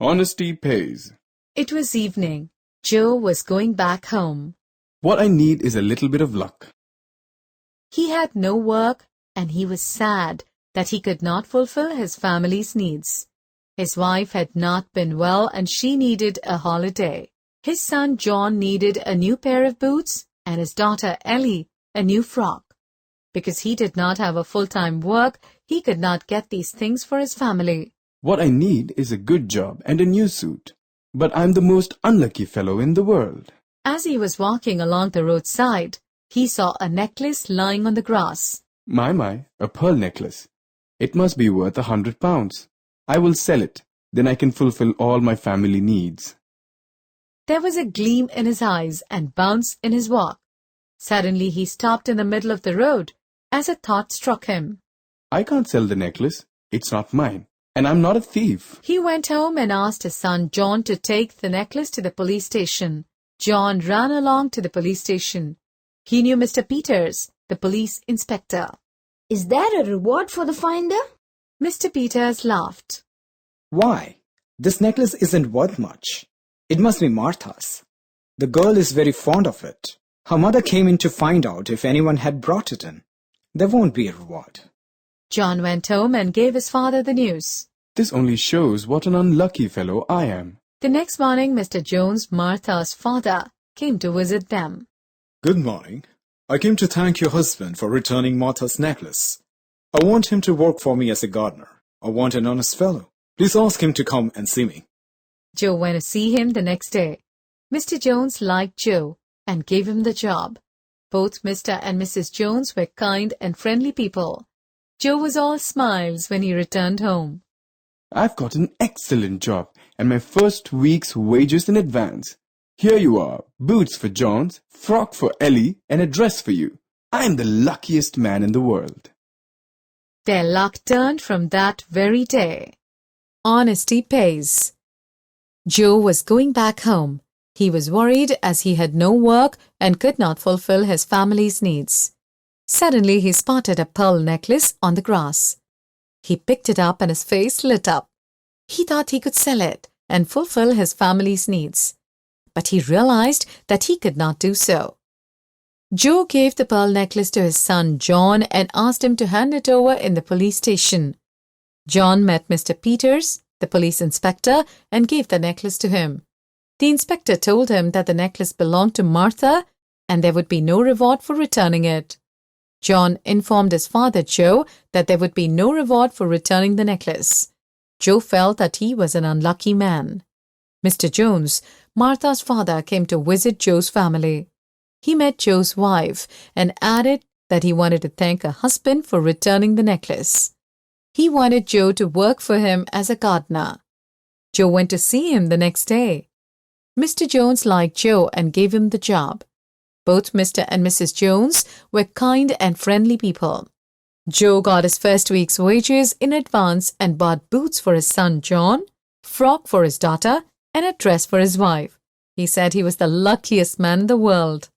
Honesty pays. It was evening. Joe was going back home. What I need is a little bit of luck. He had no work and he was sad that he could not fulfill his family's needs. His wife had not been well and she needed a holiday. His son John needed a new pair of boots and his daughter Ellie a new frock. Because he did not have a full-time work, he could not get these things for his family. What I need is a good job and a new suit. But I'm the most unlucky fellow in the world. As he was walking along the roadside, he saw a necklace lying on the grass. My, a pearl necklace. It must be worth £100. I will sell it, then I can fulfill all my family needs. There was a gleam in his eyes and bounce in his walk. Suddenly he stopped in the middle of the road as a thought struck him. I can't sell the necklace. It's not mine, and I'm not a thief. He went home and asked his son John to take the necklace to the police station. John ran along to the police station. He knew Mr. Peters, the police inspector. Is there a reward for the finder? Mr. Peters laughed. Why? This necklace isn't worth much. It must be Martha's. The girl is very fond of it. Her mother came in to find out if anyone had brought it in. There won't be a reward. John went home and gave his father the news. This only shows what an unlucky fellow I am. The next morning, Mr. Jones, Martha's father, came to visit them. Good morning. I came to thank your husband for returning Martha's necklace. I want him to work for me as a gardener. I want an honest fellow. Please ask him to come and see me. Joe went to see him the next day. Mr. Jones liked Joe and gave him the job. Both Mr. and Mrs. Jones were kind and friendly people. Joe was all smiles when he returned home. I've got an excellent job and my first week's wages in advance. Here you are, boots for John's, frock for Ellie, and a dress for you. I'm the luckiest man in the world. Their luck turned from that very day. Honesty pays. Joe was going back home. He was worried as he had no work and could not fulfill his family's needs. Suddenly he spotted a pearl necklace on the grass. He picked it up and his face lit up. He thought he could sell it and fulfill his family's needs. But he realized that he could not do so. Joe gave the pearl necklace to his son John and asked him to hand it over in the police station. John met Mr. Peters, the police inspector, and gave the necklace to him. The inspector told him that the necklace belonged to Martha and there would be no reward for returning it. John informed his father Joe that there would be no reward for returning the necklace. Joe felt that he was an unlucky man. Mr. Jones, Martha's father, came to visit Joe's family. He met Joe's wife and added that he wanted to thank her husband for returning the necklace. He wanted Joe to work for him as a gardener. Joe went to see him the next day. Mr. Jones liked Joe and gave him the job. Both Mr. and Mrs. Jones were kind and friendly people. Joe got his first week's wages in advance and bought boots for his son John, frock for his daughter, and a dress for his wife. He said he was the luckiest man in the world.